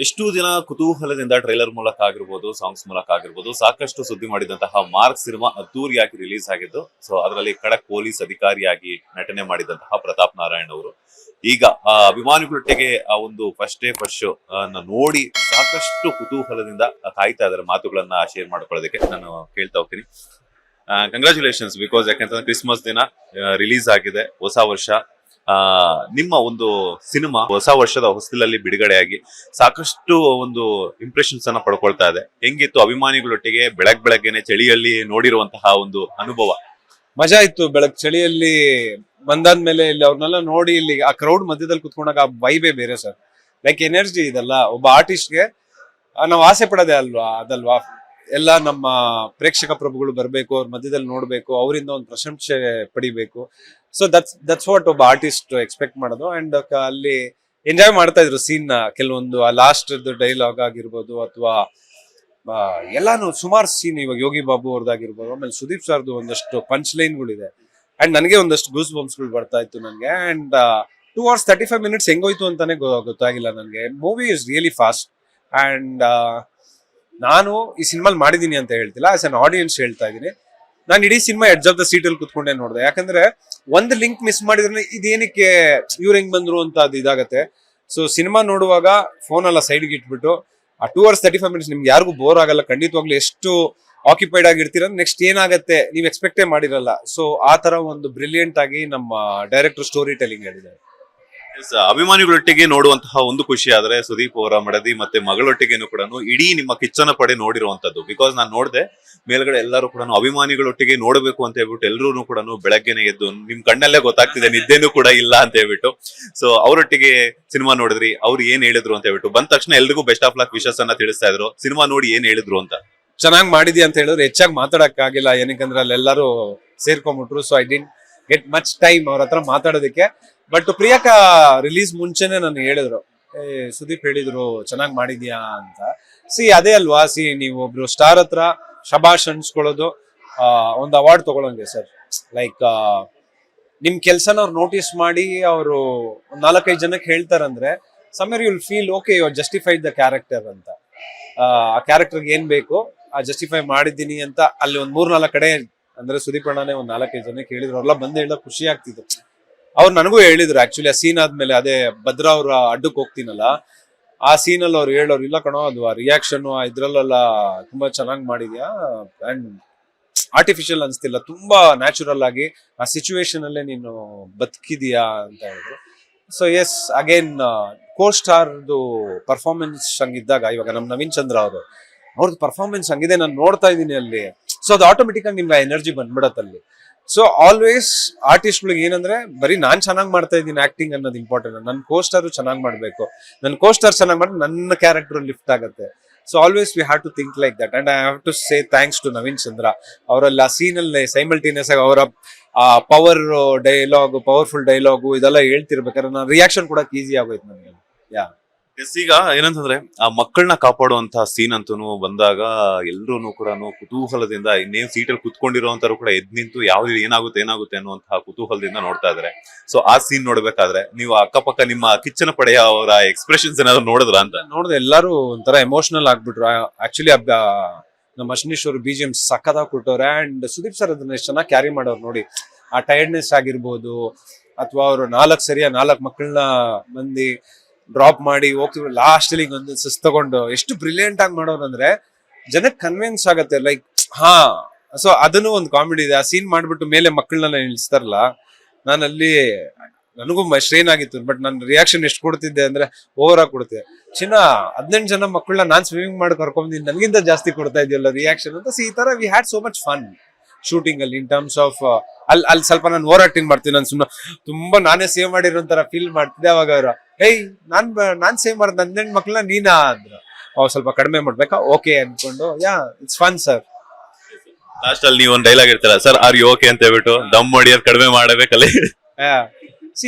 ಎಷ್ಟು ದಿನ ಕುತೂಹಲದಿಂದ ಟ್ರೈಲರ್ ಮೂಲಕ ಆಗಿರ್ಬೋದು, ಸಾಂಗ್ಸ್ ಮೂಲಕ ಆಗಿರ್ಬೋದು, ಸಾಕಷ್ಟು ಸುದ್ದಿ ಮಾಡಿದಂತಹ ಮಾರ್ಕ್ ಸಿನಿಮಾ ಅದ್ದೂರಿಯಾಗಿ ರಿಲೀಸ್ ಆಗಿದ್ದು. ಸೊ ಅದರಲ್ಲಿ ಖಡಕ್ ಪೊಲೀಸ್ ಅಧಿಕಾರಿಯಾಗಿ ನಟನೆ ಮಾಡಿದಂತಹ ಪ್ರತಾಪ್ ನಾರಾಯಣ್ ಅವರು ಈಗ ಅಭಿಮಾನಿಗಳೊಟ್ಟಿಗೆ ಆ ಒಂದು ಫಸ್ಟ್ ಡೇ ಫಸ್ಟ್ ಶೋ ನೋಡಿ ಸಾಕಷ್ಟು ಕುತೂಹಲದಿಂದ ಕಾಯ್ತಾ ಇದ್ದಾರೆ ಮಾತುಗಳನ್ನ ಶೇರ್ ಮಾಡ್ಕೊಳ್ಳೋದಕ್ಕೆ. ನಾನು ಕೇಳ್ತಾ ಹೋಗ್ತೀನಿ. ಕಂಗ್ರಾಚುಲೇಷನ್ಸ್, ಬಿಕಾಸ್ ಯಾಕಂತಂದ್ರೆ ಕ್ರಿಸ್ಮಸ್ ದಿನ ರಿಲೀಸ್ ಆಗಿದೆ, ಹೊಸ ವರ್ಷ. ನಿಮ್ಮ ಒಂದು ಸಿನಿಮಾ ಹೊಸ ವರ್ಷದ ಹೊಸದಲ್ಲಿ ಬಿಡುಗಡೆಯಾಗಿ ಸಾಕಷ್ಟು ಒಂದು ಇಂಪ್ರೆಷನ್ಸ್ ಅನ್ನ ಪಡ್ಕೊಳ್ತಾ ಇದೆ. ಹೆಂಗಿತ್ತು ಅಭಿಮಾನಿಗಳೊಟ್ಟಿಗೆ ಬೆಳಗ್ಗೆನೆ ಚಳಿಯಲ್ಲಿ ನೋಡಿರುವಂತಹ ಒಂದು ಅನುಭವ? ಮಜಾ ಇತ್ತು. ಚಳಿಯಲ್ಲಿ ಬಂದಾದ್ಮೇಲೆ ಇಲ್ಲಿ ಅವ್ರನ್ನೆಲ್ಲ ನೋಡಿ ಇಲ್ಲಿ ಆ ಕ್ರೌಡ್ ಮಧ್ಯದಲ್ಲಿ ಕುತ್ಕೊಂಡಾಗ ಆ ವೈಬೇ ಬೇರೆ ಸರ್. ಲೈಕ್ ಎನರ್ಜಿ ಇದಲ್ಲ. ಒಬ್ಬ ಆರ್ಟಿಸ್ಟ್ಗೆ ನಾವು ಆಸೆ ಪಡೋದೇ ಅದಲ್ವಾ. ಎಲ್ಲ ನಮ್ಮ ಪ್ರೇಕ್ಷಕ ಪ್ರಭುಗಳು ಬರ್ಬೇಕು, ಅವ್ರ ಮಧ್ಯದಲ್ಲಿ ನೋಡ್ಬೇಕು, ಅವರಿಂದ ಒಂದು ಪ್ರಶಂಸೆ ಪಡಿಬೇಕು. ಸೊ ದಟ್ಸ್ ವಾಟ್ ಒಬ್ಬ ಆರ್ಟಿಸ್ಟ್ ಎಕ್ಸ್ಪೆಕ್ಟ್ ಮಾಡೋದು. ಅಂಡ್ ಅಲ್ಲಿ ಎಂಜಾಯ್ ಮಾಡ್ತಾ ಇದ್ರು ಸೀನ್ ನ. ಕೆಲವೊಂದು ಆ ಲಾಸ್ಟ್ ಡೈಲಾಗ್ ಆಗಿರ್ಬೋದು, ಅಥವಾ ಎಲ್ಲಾನು ಸುಮಾರು ಸೀನ್, ಇವಾಗ ಯೋಗಿ ಬಾಬು ಅವ್ರದ್ದಾಗಿರ್ಬೋದು, ಆಮೇಲೆ ಸುದೀಪ್ ಸರ್ದು ಒಂದಷ್ಟು ಪಂಚ್ ಲೈನ್ಗಳಿದೆ. ಅಂಡ್ ನನಗೆ ಒಂದಷ್ಟು ಗೂಸ್ ಬಂಪ್ಸ್ಗಳು ಬರ್ತಾ ಇತ್ತು ನನಗೆ. ಅಂಡ್ 2 hours 35 minutes ಹೆಂಗೋಯ್ತು ಅಂತಾನೆ ಗೊತ್ತಾಗಿಲ್ಲ ನನಗೆ. Movie is really fast. And ನಾನು ಈ ಸಿನಿಮಾಲ್ ಮಾಡಿದೀನಿ ಅಂತ ಹೇಳ್ತಿಲ್ಲ, ಆಸ್ ಅನ್ ಆಡಿಯನ್ಸ್ ಹೇಳ್ತಾ ಇದೀನಿ. ನಾನು ಇಡೀ cinema edge of the seat ಅಲ್ಲಿ ಕುತ್ಕೊಂಡೆ ನೋಡಿದೆ. ಯಾಕಂದ್ರೆ ಒಂದು ಲಿಂಕ್ ಮಿಸ್ ಮಾಡಿದ್ರೆ ಇದೇನಕ್ಕೆ ಇವ್ರು ಹೆಂಗ್ ಬಂದ್ರು ಅಂತ ಅದು ಇದಾಗತ್ತೆ. ಸೊ ಸಿನಿಮಾ ನೋಡುವಾಗ ಫೋನ್ ಎಲ್ಲ ಸೈಡ್ಗೆ ಇಟ್ಬಿಟ್ಟು ಆ 2 hours 35 minutes ನಿಮ್ಗೆ ಯಾರಿಗೂ ಬೋರ್ ಆಗಲ್ಲ. ಖಂಡಿತವಾಗ್ಲೂ ಎಷ್ಟು ಆಕ್ಯುಪೈಡ್ ಆಗಿರ್ತೀರ, ನೆಕ್ಸ್ಟ್ ಏನಾಗತ್ತೆ ನೀವು ಎಕ್ಸ್ಪೆಕ್ಟೇ ಮಾಡಿರಲ್ಲ. ಸೊ ಆ ತರ ಒಂದು ಬ್ರಿಲಿಯಂಟ್ ಆಗಿ ನಮ್ಮ ಡೈರೆಕ್ಟರ್ ಸ್ಟೋರಿ ಟೆಲಿಂಗ್ ಹೇಳಿದ್ದಾರೆ. ಅಭಿಮಾನಿಗಳೊಟ್ಟಿಗೆ ನೋಡುವಂತಹ ಒಂದು ಖುಷಿ ಆದ್ರೆ ಸುದೀಪ್ ಅವರ ಮಡದಿ ಮತ್ತೆ ಮಗಳೊಟ್ಟಿಗೆನು ಕೂಡ ಇಡೀ ನಿಮ್ಮ ಕಿಚ್ಚನ ಪಡೆ ನೋಡಿರುವಂತದ್ದು. ಬಿಕಾಸ್ ನಾನು ನೋಡಿದೆ ಮೇಲ್ಗಡೆ ಎಲ್ಲರೂ ಕೂಡ ಅಭಿಮಾನಿಗಳೊಟ್ಟಿಗೆ ನೋಡಬೇಕು ಅಂತ ಹೇಳ್ಬಿಟ್ಟು ಎಲ್ಲರೂ ಕೂಡ ಬೆಳಗ್ಗೆನೆ ಎದ್ದು, ನಿಮ್ ಕಣ್ಣಲ್ಲೇ ಗೊತ್ತಾಗ್ತಿದೆ ನಿದ್ದೆನೂ ಕೂಡ ಇಲ್ಲ ಅಂತ ಹೇಳ್ಬಿಟ್ಟು. ಸೊ ಅವರೊಟ್ಟಿಗೆ ಸಿನಿಮಾ ನೋಡಿದ್ರಿ, ಅವ್ರು ಏನ್ ಹೇಳಿದ್ರು ಅಂತ ಹೇಳ್ಬಿಟ್ಟು ಬಂದ ತಕ್ಷಣ ಎಲ್ರಿಗೂ ಬೆಸ್ಟ್ ಆಫ್ ಲಕ್ ವಿಶಸ್ ಅನ್ನ ತಿಳಿಸ್ತಾ ಇದ್ರು. ಸಿನಿಮಾ ನೋಡಿ ಏನ್ ಹೇಳಿದ್ರು ಅಂತ? ಚೆನ್ನಾಗಿ ಮಾಡಿದಿ ಅಂತ ಹೇಳಿದ್ರು. ಹೆಚ್ಚಾಗಿ ಮಾತಾಡಕ್ ಆಗಿಲ್ಲ, ಏನಕ್ಕಂದ್ರೆ ಅಲ್ಲೆಲ್ಲರೂ ಸೇರ್ಕೊಂಡ್ಬಿಟ್ರು. So I didn't get much time ಅವ್ರ ಹತ್ರ ಮಾತಾಡೋದಕ್ಕೆ. ಬಟ್ ಪ್ರಿಯಾಂಕಾ ರಿಲೀಸ್ ಮುಂಚೆನೆ ನಾನು ಹೇಳಿದ್ರು, ಸುದೀಪ್ ಹೇಳಿದ್ರು ಚೆನ್ನಾಗಿ ಮಾಡಿದ್ಯಾ ಅಂತ. ಅದೇ ಅಲ್ವಾ, ನೀವು ಒಬ್ರು ಸ್ಟಾರ್ ಹತ್ರ ಶಬಾಷ್ ಅನ್ಸ್ಕೊಳ್ಳೋದು ಒಂದು ಅವಾರ್ಡ್ ತಗೊಳಂಗೆ ಸರ್. ಲೈಕ್ ನಿಮ್ ಕೆಲ್ಸನ ಅವ್ರು ನೋಟಿಸ್ ಮಾಡಿ ಅವರು 4-5 ಜನಕ್ಕೆ ಹೇಳ್ತಾರಂದ್ರೆ somewhere you will feel okay, you are justified the character ಅಂತ. ಆ ಕ್ಯಾರೆಕ್ಟರ್ಗೆ ಏನ್ ಬೇಕು ಆ ಜಸ್ಟಿಫೈ ಮಾಡಿದ್ದೀನಿ ಅಂತ ಅಲ್ಲಿ ಒಂದ್ 3-4 ಕಡೆ, ಅಂದ್ರೆ ಸುದೀಪ್ ಅಣ್ಣನೇ ಒಂದ್ 4-5 ಜನಕ್ಕೆ ಹೇಳಿದ್ರು. ಅವ್ರೆಲ್ಲ ಬಂದು ಹೇಳಕ್ ಖುಷಿ ಆಗ್ತಿತ್ತು. ಅವ್ರು ನನಗೂ ಹೇಳಿದ್ರು ಆಕ್ಚುಲಿ ಆ ಸೀನ್ ಆದ್ಮೇಲೆ, ಅದೇ ಭದ್ರಾ ಅವ್ರ ಅಡ್ಡಕ್ಕೆ ಹೋಗ್ತೀನಲ್ಲ ಆ ಸೀನ್ ಅಲ್ಲಿ ಅವ್ರು ಹೇಳೋರು, ಇಲ್ಲ ಕಣೋ ಅದು ಆ ರಿಯಾಕ್ಷನ್ ಇದ್ರಲ್ಲೆಲ್ಲ ತುಂಬಾ ಚೆನ್ನಾಗಿ ಮಾಡಿದ್ಯಾ, ಅಂಡ್ ಆರ್ಟಿಫಿಷಿಯಲ್ ಅನ್ಸ್ತಿಲ್ಲ, ತುಂಬಾ ನ್ಯಾಚುರಲ್ ಆಗಿ ಆ ಸಿಚುವೇಶನ್ ಅಲ್ಲೇ ನೀನು ಬದುಕಿದೀಯಾ ಅಂತ ಹೇಳಿದ್ರು. ಸೊ ಎಸ್, ಅಗೇನ್ ಕೋ ಸ್ಟಾರ್ದು ಪರ್ಫಾರ್ಮೆನ್ಸ್ ಹಂಗಿದ್ದಾಗ, ಇವಾಗ ನಮ್ ನವೀನ್ ಚಂದ್ರ ಅವ್ರದ್ದು ಪರ್ಫಾರ್ಮೆನ್ಸ್ ಹಂಗಿದೆ, ನಾನು ನೋಡ್ತಾ ಇದ್ದೀನಿ ಅಲ್ಲಿ. ಸೊ ಅದು ಆಟೋಮೆಟಿಕ್ ಆಗಿ ನಿಮ್ಗೆ ಎನರ್ಜಿ ಬಂದ್ಬಿಡತ್ತೆ ಅಲ್ಲಿ. ಸೊ ಆಲ್ವೇಸ್ ಆರ್ಟಿಸ್ಟ್ಗಳಿಗೆ ಏನಂದ್ರೆ ಬರೀ ನಾನ್ ಚೆನ್ನಾಗಿ ಮಾಡ್ತಾ ಇದ್ದೀನಿ ಆಕ್ಟಿಂಗ್ ಅನ್ನೋದು ಇಂಪಾರ್ಟೆಂಟ್. ನನ್ನ ಕೋಸ್ಟಾರು ಚೆನ್ನಾಗಿ ಮಾಡ್ಬೇಕು, ನನ್ನ ಕೋಸ್ಟಾರ್ ಚೆನ್ನಾಗಿ ಮಾಡಿದ್ರೆ ನನ್ನ ಕ್ಯಾರೆಕ್ಟರ್ ಲಿಫ್ಟ್ ಆಗುತ್ತೆ. So always we have to think like that. And I have to say thanks to Naveen Chandra. ಅವರಲ್ಲಿ ಆ ಸೀನ್ ಅಲ್ಲಿ ಸೈಮಲ್ಟೇನಿಯಸ್ ಆಗಿ ಅವರ ಆ ಪವರ್ಫುಲ್ ಡೈಲಾಗು ಇದೆಲ್ಲ ಹೇಳ್ತಿರ್ಬೇಕಾದ್ರೆ ನಾನು ರಿಯಾಕ್ಷನ್ ಕೊಡಕ್ ಈಸಿ ಆಗೋಯ್ತು ನನಗೆ. ಯಾ ಈಗ ಏನಂತಂದ್ರೆ ಆ ಮಕ್ಕಳನ್ನ ಕಾಪಾಡುವಂತಹ ಸೀನ್ ಅಂತೂ ಬಂದಾಗ ಎಲ್ರೂ ಕೂಡ ಕುತೂಹಲದಿಂದ, ಇನ್ನೇನ್ ಸೀಟಲ್ಲಿ ಕುತ್ಕೊಂಡಿರೋಂತರು ಕೂಡ ಎದ್ ನಿಂತು ಯಾವ್ದು ಏನಾಗುತ್ತೆ ಅನ್ನುವಂತಹ ಕುತೂಹಲದಿಂದ ನೋಡ್ತಾ ಇದಾರೆ. ಸೊ ಆ ಸೀನ್ ನೋಡ್ಬೇಕಾದ್ರೆ ನೀವು ಅಕ್ಕಪಕ್ಕ ನಿಮ್ಮ ಕಿಚ್ಚನ ಪಡೆಯ ಅವರ ಎಕ್ಸ್ಪ್ರೆಷನ್ಸ್ ಏನಾದ್ರು ನೋಡಿದ್ರ ಅಂತ? ನೋಡಿದೆ, ಎಲ್ಲರೂ ಒಂಥರ ಎಮೋಷನಲ್ ಆಗ್ಬಿಟ್ರು. ಆಕ್ಚುಲಿ ನಮ್ಮ ಅಶ್ನೀಶ್ ಅವರು BGM ಸಖತ್ತಾಗಿ ಕೊಟ್ಟವ್ರೆ. ಅಂಡ್ ಸುದೀಪ್ ಸರ್ ಅದನ್ನ ಎಷ್ಟು ಚೆನ್ನಾಗಿ ಕ್ಯಾರಿ ಮಾಡೋರು ನೋಡಿ. ಆ ಟೈರ್ಡ್ನೆಸ್ ಆಗಿರ್ಬೋದು, ಅಥವಾ ಅವರು 4 ಮಕ್ಕಳನ್ನ ಮಂದಿ ಡ್ರಾಪ್ ಮಾಡಿ ಹೋಗ್ತಿದ್ರು, ಲಾಸ್ಟ್ ಅಲ್ಲಿ ಒಂದು ಸುಸ್ ತಗೊಂಡು ಎಷ್ಟು ಬ್ರಿಲಿಯಂಟ್ ಆಗಿ ಮಾಡೋರು ಅಂದ್ರೆ ಜನಕ್ಕೆ ಕನ್ವಿನ್ಸ್ ಆಗತ್ತೆ. ಲೈಕ್ ಸೊ ಅದನ್ನು ಒಂದು ಕಾಮಿಡಿ ಇದೆ. ಆ ಸೀನ್ ಮಾಡ್ಬಿಟ್ಟು ಮೇಲೆ ಮಕ್ಕಳನ್ನ ನಿಲ್ಸ್ತಾರಲ್ಲ, ನಾನಲ್ಲಿ ನನಗೂ ಸ್ಟ್ರೇನ್ ಆಗಿತ್ತು. ಬಟ್ ನನ್ನ ರಿಯಾಕ್ಷನ್ ಎಷ್ಟು ಕೊಡ್ತಿದ್ದೆ ಅಂದ್ರೆ ಓವರ್ ಆಗಿ ಕೊಡ್ತಿದ್ದೆ. 18 ಜನ ಮಕ್ಕಳನ್ನ ನಾನ್ ಸ್ವಿಮ್ಮಿಂಗ್ ಮಾಡಿ ಕರ್ಕೊಂಡ್ಬಂದಿದ್ದೀನಿ, ನನಗಿಂತ ಜಾಸ್ತಿ ಕೊಡ್ತಾ ಇದೆಯಲ್ಲ ರಿಯಾಕ್ಷನ್ ಅಂತ. ಈ ತರ we had so much fun shooting ಅಲ್ಲಿ. ಇನ್ ಟರ್ಮ್ಸ್ ಆಫ್ ಅಲ್ಲಿ ಸ್ವಲ್ಪ ನಾನು ಓವರ್ ಆಕ್ಟಿಂಗ್ ಮಾಡ್ತೀನಿ. ನಾನು ಸುಮ್ಮನೆ ತುಂಬಾ ನಾನೇ ಸೇವ್ ಮಾಡಿರೋ ತರ ಫೀಲ್ ಮಾಡ್ತಿದ್ದೆ. ಅವಾಗ ಅವ್ರ ನಾನ್ ಸೇವ್ ಮಾಡಿದ 18 ಮಕ್ಕಳನ್ನ ನೀನಾ ಅಂದ್ರು. ಸ್ವಲ್ಪ ಕಡಿಮೆ ಮಾಡ್ಬೇಕಾ, ಓಕೆ ಅನ್ಕೊಂಡು. It's fun sir. ಲಾಸ್ಟ್ ಅಲ್ಲಿ ನೀವು ಒಂದು ಡೈಲಾಗ್ ಇರ್ತಾರ, ಸರ್ ಆರ್ ಯು ಓಕೆ ಅಂತ ಹೇಳ್ಬಿಟ್ಟು ದಮ್ ಹೊಡಿಯೋದು ಕಡಿಮೆ ಮಾಡಬೇಕಲ್ಲಿ.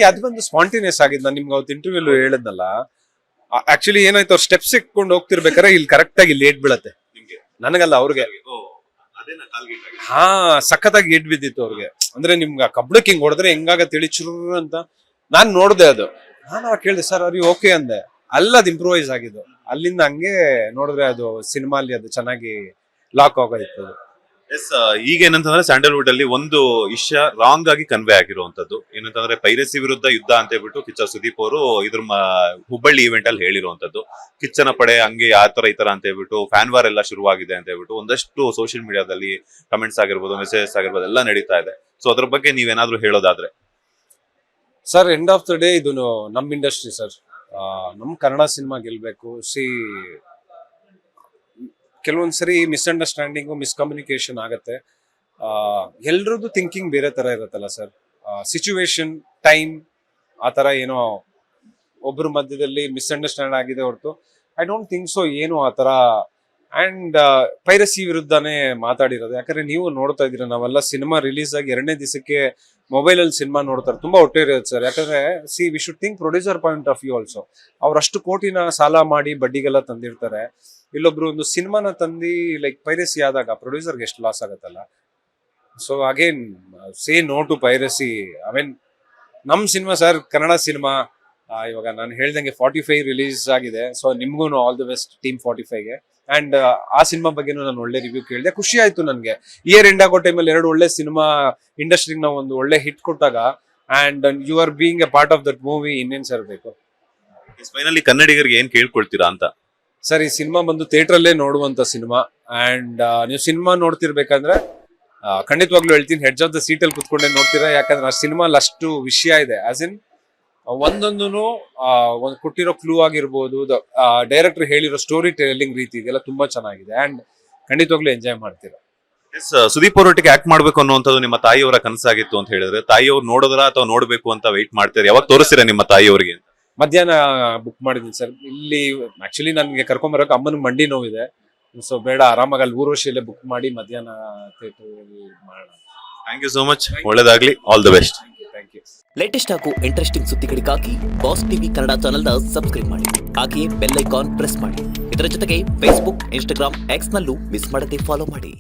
ಅದು ಬಂದು ಸ್ಪಾಂಟೇನಿಯಸ್ ಆಗಿದ್ದು. ನಾನು ನಿಮ್ಗೆ ಅವತ್ತು ಇಂಟರ್ವ್ಯೂ ಹೇಳಿದ್ನಲ್ಲ, ಆಕ್ಚುಲಿ ಏನಾಯ್ತು, ಅವ್ರು ಸ್ಟೆಪ್ಸ್ ಇಟ್ಕೊಂಡು ಹೋಗ್ತಿರ್ಬೇಕಾರೆ ಇಲ್ಲಿ ಕರೆಕ್ಟ್ ಆಗಿ ಲೇಟ್ ಬೀಳತ್ತೆ ನನಗಲ್ಲ, ಅವ್ರಿಗೆ. ಸಖತ್ತಾಗಿ ಏಟ್ ಬಿದ್ದಿತ್ತು ಅವ್ರಿಗೆ. ಅಂದ್ರೆ ನಿಮ್ಗೆ ಕಬ್ಳಕ್ ಹಿಂಗ್ ಹೊಡೆದ್ರೆ ಹೆಂಗಾಗತ್ತೆ ಹೇಳಿ ಚುರ್ ಅಂತ. ನಾನ್ ನೋಡ್ದೆ ಅದು. ನಾನು ಕೇಳಿದೆ, ಸರ್ ಅವ್ರಿಗೆ ಓಕೆ ಅಂದೆ. ಅಲ್ಲದು ಇಂಪ್ರೂವೈಸ್ ಆಗಿದ್ದು. ಅಲ್ಲಿಂದ ಹಂಗೆ ನೋಡಿದ್ರೆ ಅದು ಸಿನಿಮಾ ಅಲ್ಲಿ ಅದು ಚೆನ್ನಾಗಿ ಲಾಕ್ ಆಗೋಯ್ತು ಅದು. ಎಸ್, ಈಗ ಏನಂತಂದ್ರೆ ಸ್ಯಾಂಡಲ್ವುಡ್ ಅಲ್ಲಿ ಒಂದು ವಿಷಯ ರಾಂಗ್ ಆಗಿ ಕನ್ವೆ ಆಗಿರುವಂತದ್ದು ಏನಂತಂದ್ರೆ ಪೈರಸಿ ವಿರುದ್ಧ ಯುದ್ಧ ಅಂತ ಹೇಳ್ಬಿಟ್ಟು ಕಿಚ್ಚ ಸುದೀಪ್ ಅವರು ಇದ್ರ ಹುಬ್ಬಳ್ಳಿ ಇವೆಂಟ್ ಅಲ್ಲಿ ಹೇಳಿರುವಂತದ್ದು. ಕಿಚ್ಚನ ಪಡೆ ಹಂಗೆ ಆ ತರ ಈ ತರ ಅಂತ ಹೇಳ್ಬಿಟ್ಟು ಫ್ಯಾನ್ ವಾರ್ ಎಲ್ಲ ಶುರುವಾಗಿದೆ ಅಂತ ಹೇಳ್ಬಿಟ್ಟು ಒಂದಷ್ಟು ಸೋಷಿಯಲ್ ಮೀಡಿಯಾದಲ್ಲಿ ಕಮೆಂಟ್ಸ್ ಆಗಿರ್ಬೋದು, ಮೆಸೇಜಸ್ ಆಗಿರ್ಬೋದು ಎಲ್ಲ ನಡೀತಾ ಇದೆ. ಸೊ ಅದ್ರ ಬಗ್ಗೆ ನೀವೇನಾದ್ರೂ ಹೇಳೋದಾದ್ರೆ? Sir, end of the day ಇದು ನಮ್ ಇಂಡಸ್ಟ್ರಿ ಸರ್. ನಮ್ ಕನ್ನಡ ಸಿನಿಮಾ ಗೆಲ್ಬೇಕು. ಕೆಲವೊಂದ್ಸರಿ ಮಿಸ್ಅಂಡರ್ಸ್ಟ್ಯಾಂಡಿಂಗು, ಮಿಸ್ಕಮ್ಯುನಿಕೇಶನ್ ಆಗತ್ತೆ. ಎಲ್ರದ್ದು ಥಿಂಕಿಂಗ್ ಬೇರೆ ತರ ಇರುತ್ತಲ್ಲ ಸರ್. ಸಿಚುವೇಶನ್, ಟೈಮ್ ಆ ತರ ಏನೋ ಒಬ್ಬರ ಮಧ್ಯದಲ್ಲಿ ಮಿಸ್ಅಂಡರ್ಸ್ಟ್ಯಾಂಡ್ ಆಗಿದೆ ಹೊರತು ಐ ಡೋಂಟ್ ಥಿಂಕ್ ಸೊ ಏನು ಆ ತರ. ಅಂಡ್ ಪೈರಸಿ ವಿರುದ್ಧನೇ ಮಾತಾಡಿರೋದು. ಯಾಕಂದ್ರೆ ನೀವು ನೋಡ್ತಾ ಇದೀರ, ನಾವೆಲ್ಲ ಸಿನಿಮಾ ರಿಲೀಸ್ ಆಗಿ 2ನೇ ದಿವಸಕ್ಕೆ ಮೊಬೈಲ್ ಅಲ್ಲಿ ಸಿನಿಮಾ ನೋಡ್ತಾರೆ. ತುಂಬಾ ಹೊಟ್ಟೆ ಇರುತ್ತೆ ಸರ್. ಯಾಕಂದ್ರೆ we should think producer point of view also. ಅವ್ರಷ್ಟು ಕೋಟಿನ ಸಾಲ ಮಾಡಿ ಬಡ್ಡಿಗೆಲ್ಲ ತಂದಿರ್ತಾರೆ. ಇಲ್ಲೊಬ್ರು ಒಂದು ಸಿನಿಮಾನ ತಂದು ಲೈಕ್ ಪೈರಸಿ ಆದಾಗ ಪ್ರೊಡ್ಯೂಸರ್ಗೆ ಎಷ್ಟು ಲಾಸ್ ಆಗತ್ತಲ್ಲ. So again say no to piracy. I mean ನಮ್ ಸಿನಿಮಾ ಸರ್, ಕನ್ನಡ ಸಿನಿಮಾ. ಇವಾಗ ನಾನು ಹೇಳ್ದಂಗೆ 45 ರಿಲೀಸ್ ಆಗಿದೆ. ಸೊ ನಿಮ್ಗೂ ಆಲ್ ದಿ ಬೆಸ್ಟ್ ಟೀಮ್ 45ಗೆ. ಅಂಡ್ ಆ ಸಿನಿಮಾ ಬಗ್ಗೆನೂ ನಾನು ಒಳ್ಳೆ ರಿವ್ಯೂ ಕೇಳಿದೆ. ಖುಷಿ ಆಯ್ತು ನನಗೆ. ಇಯರ್ ಎಂಡ್ ಆಗೋ ಟೈಮಲ್ಲಿ 2 ಒಳ್ಳೆ ಸಿನಿಮಾ ಇಂಡಸ್ಟ್ರಿಗೆ ನಾವು ಒಂದು ಒಳ್ಳೆ ಹಿಟ್ ಕೊಟ್ಟಾಗ and you are being a part of that movie, ಇನ್ನೇನ್ ಸರ್ ಬೇಕು. ಫೈನಲಿ ಕನ್ನಡಿಗರಿಗೆ ಏನ್ ಕೇಳ್ಕೊಳ್ತೀರಾ ಅಂತ? ಸರ್, ಈ ಸಿನಿಮಾ ಬಂದು ಥಿಯೇಟರ್ ಅಲ್ಲೇ ನೋಡುವಂತ ಸಿನಿಮಾ. ಅಂಡ್ ನೀವು ಸಿನಿಮಾ ನೋಡ್ತಿರ್ಬೇಕಂದ್ರೆ ಖಂಡಿತವಾಗ್ಲೂ ಹೇಳ್ತೀನಿ, ಹೆಡ್ಜ್ ಆಫ್ ದ ಸೀಟ್ ಅಲ್ಲಿ ಕುತ್ಕೊಂಡೆ ನೋಡ್ತೀರಾ. ಯಾಕಂದ್ರೆ ಆ ಸಿನಿಮಾಲ್ ಅಷ್ಟು ವಿಷಯ ಇದೆ. ಆಸ್ ಇನ್ ಒಂದೊಂದು ಕೊಟ್ಟಿರೋ ಕ್ಲೂ ಆಗಿರ್ಬೋದು, ಡೈರೆಕ್ಟರ್ ಹೇಳಿರೋ ಸ್ಟೋರಿ ಟೆಲ್ಲಿಂಗ್ ರೀತಿ ಇದೆಲ್ಲ ತುಂಬಾ ಚೆನ್ನಾಗಿದೆ. ಅಂಡ್ ಖಂಡಿತವಾಗ್ಲೂ ಎಂಜಾಯ್ ಮಾಡ್ತೀರಾ. ಎಸ್, ಸುದೀಪ್ ಅವರೊಟ್ಟಿಗೆ ಆಕ್ಟ್ ಮಾಡ್ಬೇಕು ಅನ್ನುವಂಥದ್ದು ನಿಮ್ಮ ತಾಯಿಯವರ ಕನಸಾಗಿತ್ತು ಅಂತ ಹೇಳಿದ್ರೆ, ತಾಯಿಯವ್ರು ನೋಡಿದ್ರ ಅಥವಾ ನೋಡ್ಬೇಕು ಅಂತ ವೆಯ್ಟ್ ಮಾಡ್ತೀರಾ? ಯಾವಾಗ ತೋರಿಸ್ತೀರಾ ನಿಮ್ಮ ತಾಯಿಯವರಿಗೆ? ಮಧ್ಯಾಹ್ನ ಬುಕ್ ಮಾಡಿದ್ದೀನಿ ಸರ್. ಇಲ್ಲಿ ಆಕ್ಚುಲಿ ನನ್ಗೆ ಕರ್ಕೊಂಬರಕ್ಕೆ ಅಮ್ಮನ ಮಂಡಿ ನೋವಿದೆ. ಸೊ ಬೇಡ, ಆರಾಮಾಗಿ ಅಲ್ಲಿ ಊರ್ವಶಿಯಲ್ಲೇ ಬುಕ್ ಮಾಡಿ ಮಧ್ಯಾಹ್ನ ಥಿಯೇಟರ್ ಮಾಡೋಣ. Thank you so much. ಒಳ್ಳೇದಾಗ್ಲಿ. All the best. Thank you. Latest ಹಾಗೂ ಇಂಟ್ರೆಸ್ಟಿಂಗ್ ಸುದ್ದಿಗಳಿಗಾಗಿ ಬಾಸ್ ಟಿವಿ ಕನ್ನಡ ಚಾನೆಲ್ನ ಸಬ್ಸ್ಕ್ರೈಬ್ ಮಾಡಿ. ಹಾಗೆಯೇ ಬೆಲ್ ಐಕಾನ್ ಪ್ರೆಸ್ ಮಾಡಿ. ಇದರ ಜೊತೆಗೆ ಫೇಸ್ಬುಕ್, ಇನ್ಸ್ಟಾಗ್ರಾಮ್, ಎಕ್ಸ್ ನಲ್ಲೂ ಮಿಸ್ ಮಾಡದೆ ಫಾಲೋ ಮಾಡಿ.